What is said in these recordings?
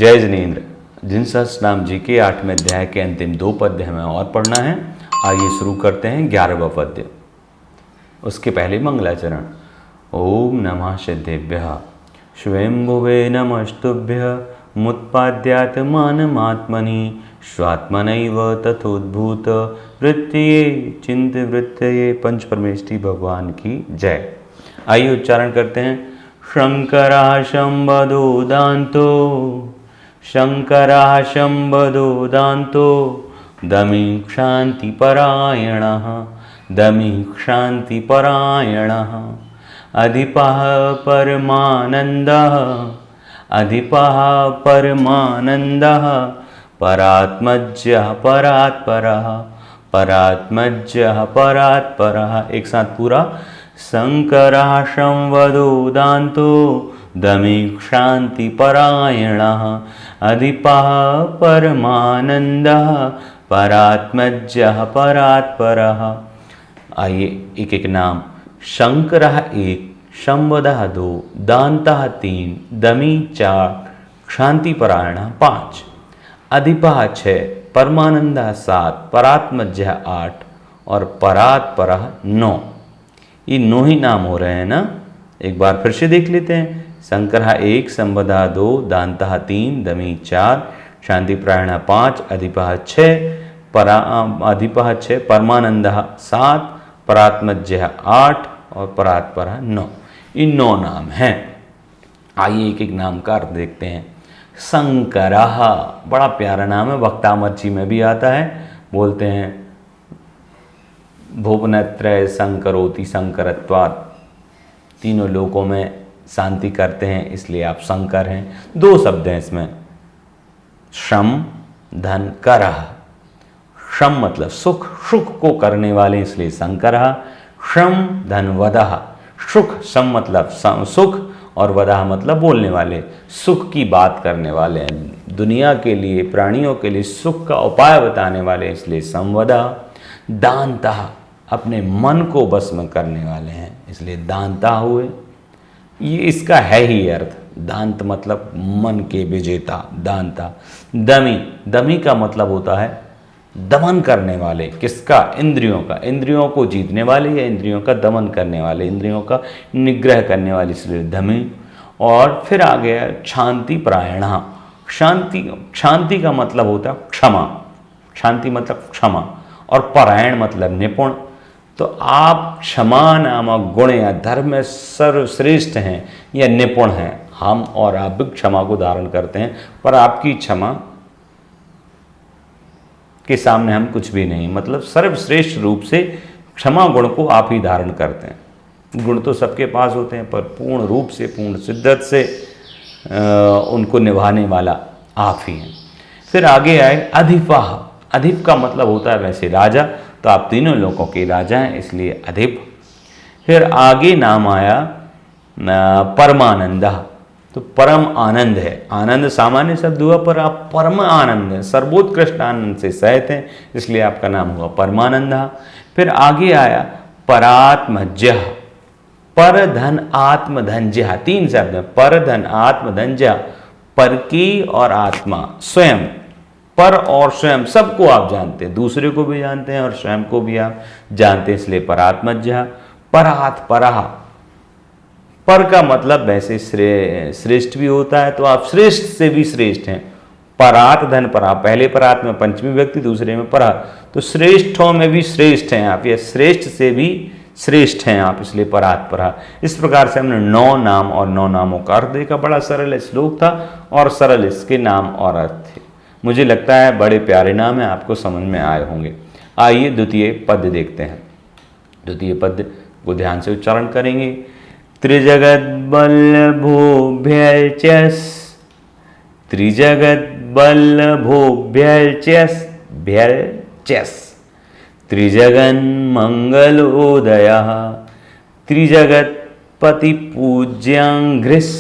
जय जिनेन्द्र। जिन सहस्रनाम जी के 8वें अध्याय के अंतिम 2 पद्य हमें और पढ़ना है। आइए शुरू करते हैं 11वां पद्य। उसके पहले मंगलाचरण। ओम नमः सिद्धेभ्यः स्वयंभुवे नमस्तुभ्यः मुत्पाद्यात्मानमात्मनि स्वात्मनैव तथोद्भूत वृत्तये चिंत वृत्तये। पंच परमेष्ठी भगवान की जय। आइए उच्चारण करते हैं। शंकरः शंबदो दान्तो, शंकरः शंबदो दान्तो, दमी क्षान्तिपरायणः, दमी क्षान्तिपरायणः। अधिपः परमानन्दः, अधिपः परमानन्दः, परात्मज्यः परात्परः, परात्मज्यः परात्परः। एक साथ पूरा। शंकरः संवदो दान्तो, दमी क्षान्तिपरायणः, अधिपः परमानन्दः, परात्मज्यः परात्परः। आइए एक एक नाम। शंकरः 1, संवदः 2, दान्तः 3, दमी 4, क्षान्तिपरायणः 5, अधिपः 6, परमानन्दः 7, परात्मज्यः 8 और परात्परः 9। ये 9 ही नाम हो रहे हैं ना। एक बार फिर से देख लेते हैं। शंकरः 1, संवदः 2, दान्तः 3, दमी 4, क्षान्तिपरायणः 5, अधिपः 6, परमानन्दः 7, परात्मज्यः 8 और परात्परः 9। ये 9 नाम हैं। आइए एक एक नाम का अर्थ देखते हैं। शंकरः बड़ा प्यारा नाम है, वक्तामर्ची में भी आता है। बोलते हैं भुवनत्रय संकरोति संकरत्वात्, तीनों लोकों में शांति करते हैं इसलिए आप शंकर हैं। 2 शब्द हैं इसमें, शम धन करः। शम मतलब सुख, सुख को करने वाले इसलिए शंकरः। शम धन वदः, सुख सम मतलब सुख और वदः मतलब बोलने वाले, सुख की बात करने वाले हैं। दुनिया के लिए, प्राणियों के लिए सुख का उपाय बताने वाले इसलिए संवदः। दान्तः अपने मन को बस में करने वाले हैं इसलिए दान्ता हुए। ये इसका है ही अर्थ। दांत मतलब मन के विजेता, दान्ता। दमी, दमी का मतलब होता है दमन करने वाले। किसका? इंद्रियों का। इंद्रियों को जीतने वाले या इंद्रियों का दमन करने वाले, इंद्रियों का निग्रह करने वाले इसलिए दमी। और फिर आ गया क्षान्ति परायण। शांति, शांति का मतलब होता है क्षमा। शांति मतलब क्षमा और परायण मतलब निपुण। तो आप क्षमा नामक गुण या धर्म में सर्वश्रेष्ठ हैं या निपुण हैं। हम और आप भी क्षमा को धारण करते हैं, पर आपकी क्षमा के सामने हम कुछ भी नहीं। मतलब सर्वश्रेष्ठ रूप से क्षमा गुण को आप ही धारण करते हैं। गुण तो सबके पास होते हैं, पर पूर्ण रूप से, पूर्ण शिद्दत से उनको निभाने वाला आप ही हैं। फिर आगे आए अधिपः। अधिप का मतलब होता है वैसे राजा, तो आप तीनों लोगों के राजा हैं इसलिए अधिप। फिर आगे नाम आया परमानंदः, तो परम आनंद है। आनंद सामान्य शब्द हुआ, पर आप परम आनंद हैं, सर्वोत्कृष्ट आनंद से सहित हैं इसलिए आपका नाम हुआ परमानंदः। फिर आगे आया परात्मज्यः। पर धन आत्म धनज्यः, 3 शब्द हैं। पर धन आत्म धनज्यः, पर की और आत्मा स्वयं। पर और स्वयं सबको आप जानते हैं, दूसरे को भी जानते हैं और स्वयं को भी आप जानते हैं इसलिए परात्मज्यः। परात्परः, पर का मतलब वैसे श्रेष्ठ भी होता है, तो आप श्रेष्ठ से भी श्रेष्ठ हैं। परात धन परा, पहले परात में पंचमी व्यक्ति, दूसरे में परा, तो श्रेष्ठों में भी श्रेष्ठ हैं आप, या श्रेष्ठ से भी श्रेष्ठ हैं आप इसलिए परात परा। इस प्रकार से हमने 9 नाम और 9 नामों का अर्थ देखा। बड़ा सरल श्लोक था और सरल इसके नाम और अर्थ थे। मुझे लगता है बड़े प्यारे नाम हैं, आपको समझ में आए होंगे। आइए द्वितीय पद्य देखते हैं। द्वितीय पद्य को ध्यान से उच्चारण करेंगे। त्रिजगद्वल्लभोऽभ्यर्च्यस्, त्रिजगद्वल्लभोऽभ्यर्च्यस्, भ्यर्च्यस्, त्रिजगन्मङ्गलोदयः, त्रिजगत्पतिपूज्यङ्घ्रिस्,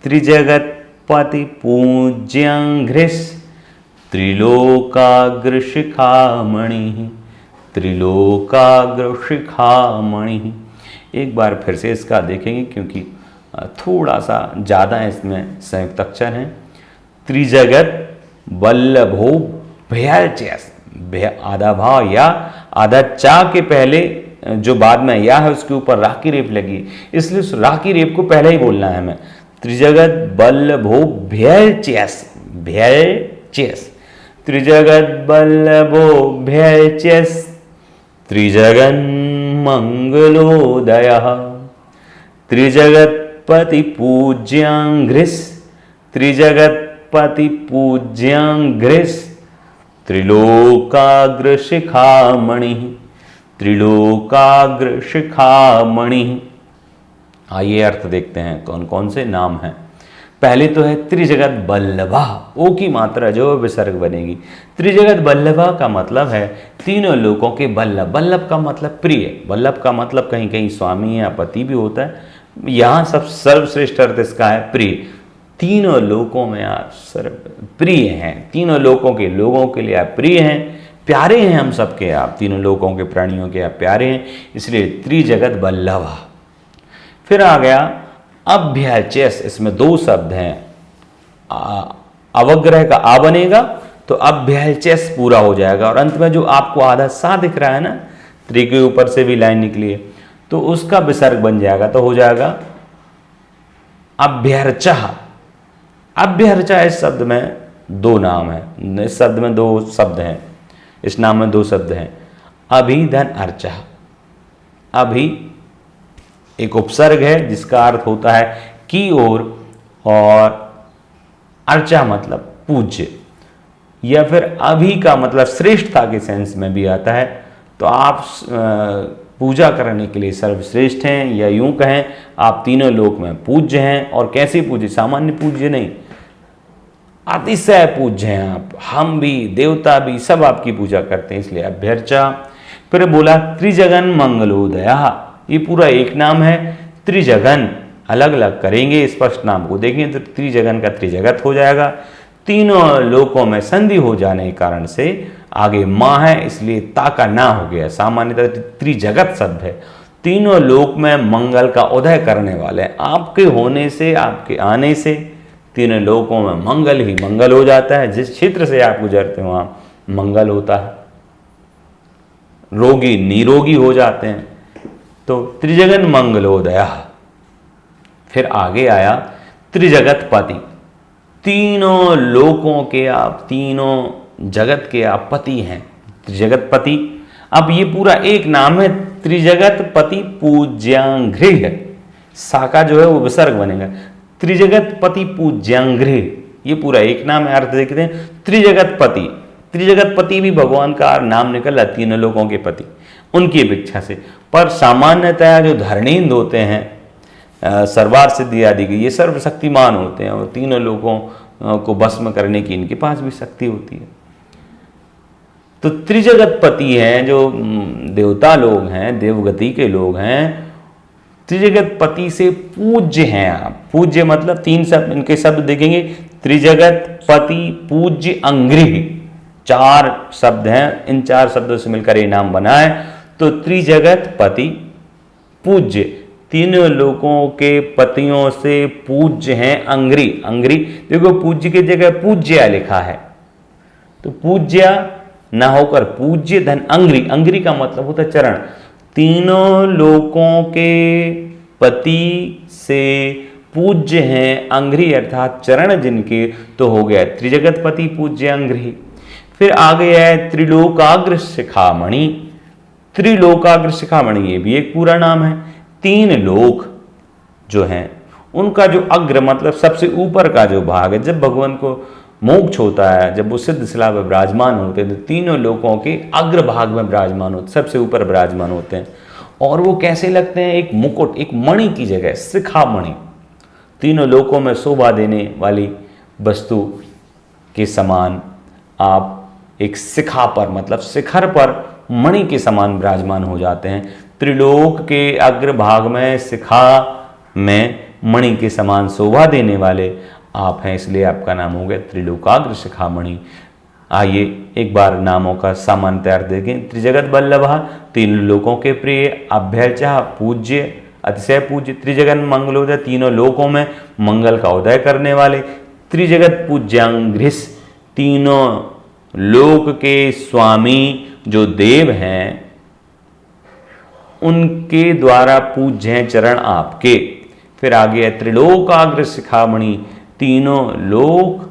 त्रिजगत्पतिपूज्यङ्घ्रिस्, त्रिलोकाग्रशिखामणिः, त्रिलोकाग्रशिखामणिः। एक बार फिर से इसका देखेंगे क्योंकि थोड़ा सा ज़्यादा इसमें संयुक्त अक्षर हैं। त्रिजगत वल्लभो भयचयस, आधा भाव या आधा चा के पहले जो बाद में या है उसके ऊपर रा की रेप लगी, इसलिए उस रा की रेप को पहले ही बोलना है हमें। त्रिजगत वल्लभो भयचयस, भयचयस, त्रिजगत वल्लभो भयचयस, त्रिजगन मंगलोदयः, त्रिजगत्पति पूज्यांघ्रिस, त्रिजगत्पति पूज्यांघ्रिस, त्रिलोकाग्र शिखामणि, त्रिलोकाग्र शिखामणि। आइए अर्थ देखते हैं कौन कौन से नाम हैं। पहले तो है त्रिजगत वल्लभा, ओ की मात्रा जो विसर्ग बनेगी। त्रिजगत वल्लभा का मतलब है तीनों लोकों के वल्लभ। वल्लभ का मतलब प्रिय, वल्लभ का मतलब कहीं कहीं स्वामी या पति भी होता है, यहाँ सब सर्वश्रेष्ठ अर्थ इसका है प्रिय। तीनों लोकों में आप सर्व प्रिय हैं, तीनों लोकों के लोगों के लिए आप प्रिय हैं, प्यारे हैं हम सबके, आप तीनों लोकों के प्राणियों के आप प्यारे हैं, इसलिए त्रिजगत वल्लभा। फिर आ गया अभ्यचयस, इसमें दो शब्द हैं, अवग्रह का आ बनेगा तो अभ्यचयस पूरा हो जाएगा, और अंत में जो आपको आधा सा दिख रहा है ना, त्रि के ऊपर से भी लाइन निकली है, तो उसका विसर्ग बन जाएगा, तो हो जाएगा अभ्यर्चः। अभ्यर्चा इस शब्द में दो नाम है, इस शब्द में दो शब्द हैं, इस नाम में दो शब्द हैं, अभि धन अर्चा। अभि एक उपसर्ग है जिसका अर्थ होता है की ओर, और अर्चा मतलब पूज्य, या फिर अभि का मतलब श्रेष्ठता के सेंस में भी आता है। तो आप पूजा करने के लिए सर्वश्रेष्ठ हैं, या यूं कहें आप तीनों लोक में पूज्य हैं। और कैसे पूज्य? सामान्य पूज्य नहीं, अतिशय पूज्य हैं आप, हम भी देवता भी सब आपकी पूजा करते हैं, इसलिए अभ्यर्चा। फिर बोला त्रिजगन मंगलोदया, ये पूरा एक नाम है। त्रिजगन अलग अलग करेंगे, स्पष्ट नाम को देखेंगे तो त्रिजगन का त्रिजगत हो जाएगा। तीनों लोकों में संधि हो जाने के कारण से आगे माँ है, इसलिए ता का ना हो गया। सामान्यतः त्रिजगत शब्द है, तीनों लोक में मंगल का उदय करने वाले हैं। आपके होने से, आपके आने से तीनों लोकों में मंगल ही मंगल हो जाता है। जिस क्षेत्र से आप गुजरते हो वहां मंगल होता है, रोगी निरोगी हो जाते हैं। तो त्रिजगन मंगलोदया। फिर आगे आया त्रिजगत पति, तीनों लोकों के आप, तीनों जगत के आप पति हैं, त्रिजगत पति। अब ये पूरा एक नाम है, त्रिजगत पति पूज्यांघ्रि, साका जो है वो विसर्ग बनेगा, त्रिजगत पति पूज्यांघ्रि, ये पूरा एक नाम है। अर्थ देखते हैं त्रिजगत पति, त्रिजगत पति भी भगवान का नाम निकला, तीनों लोगों के पति, उनकी अपेक्षा से। पर सामान्यतः जो धरणींद्र होते हैं, सर्वार सिद्धि आदि के, ये सर्वशक्तिमान होते हैं, और तीनों लोगों को भस्म करने की इनके पास भी शक्ति होती है। तो त्रिजगत पति हैं, जो देवता लोग हैं, देवगति के लोग हैं, त्रिजगत पति से पूज्य हैं आप। पूज्य मतलब तीन शब्द, इनके शब्द देखेंगे, त्रिजगत पति पूज्य अंग्रिह, चार शब्द हैं, इन चार शब्दों से मिलकर ये नाम बना है। तो त्रिजगत पति पूज्य, तीनों लोगों के पतियों से पूज्य हैं अंग्री। अंग्री देखो, पूज्य की जगह पूज्य लिखा है, तो पूज्य ना होकर पूज्य धन अंग्री, अंग्री का मतलब होता है चरण। तीनों लोकों के पति से पूज्य हैं अंग्री, अर्थात चरण जिनके, तो हो गया त्रिजगत पति पूज्य अंग्री। फिर आगे है त्रिलोकाग्र शिखामणि। त्रिलोकाग्र शिखामणि ये भी एक पूरा नाम है। तीन लोक जो हैं उनका जो अग्र मतलब सबसे ऊपर का जो भाग है, जब भगवान को मोक्ष होता है, जब वो सिद्ध शिला में विराजमान होते हैं, तो तीनों लोकों के अग्र भाग में विराजमान होते, सबसे ऊपर विराजमान होते हैं। और वो कैसे लगते हैं? एक मुकुट, एक मणि की जगह, शिखामणि, तीनों लोकों में शोभा देने वाली वस्तु के समान आप एक शिखा पर, मतलब शिखर पर मणि के समान विराजमान हो जाते हैं। त्रिलोक के अग्र भाग में शिखा में मणि के समान शोभा देने वाले आप हैं, इसलिए आपका नाम हो गया त्रिलोकाग्र शिखामणि। आइए एक बार नामों का सामान्य अर्थ देखें। त्रिजगत वल्लभा, तीन लोकों के प्रिय, अभ्यर्चा पूज्य, अतिशय पूज्य, त्रिजगन मंगलोदय, तीनों लोकों में मंगल का उदय करने वाले, त्रिजगत पूज्यांघ्रिस, तीनों लोक के स्वामी जो देव हैं उनके द्वारा पूज्य हैं चरण आपके। फिर आगे है त्रिलोकाग्र शिखामणि, तीनों लोक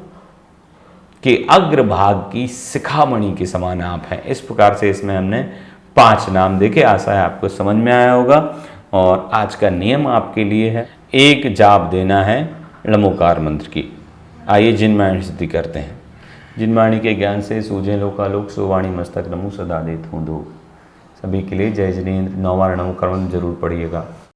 के अग्रभाग की शिखामणि के समान आप हैं। इस प्रकार से इसमें हमने 5 नाम देखे। आशा है आपको समझ में आया होगा। और आज का नियम आपके लिए है, 1 जाप देना है लमोकार मंत्र की। आइए जिनवाणी सिद्धि करते हैं। जिनवाणी के ज्ञान से सूझे लोकालोक, सुवाणी मस्तक नमो सदा देत हूँ दो। सभी के लिए जय जिनेन्द्र 9वां नमोकार मंत्र जरूर पढ़िएगा।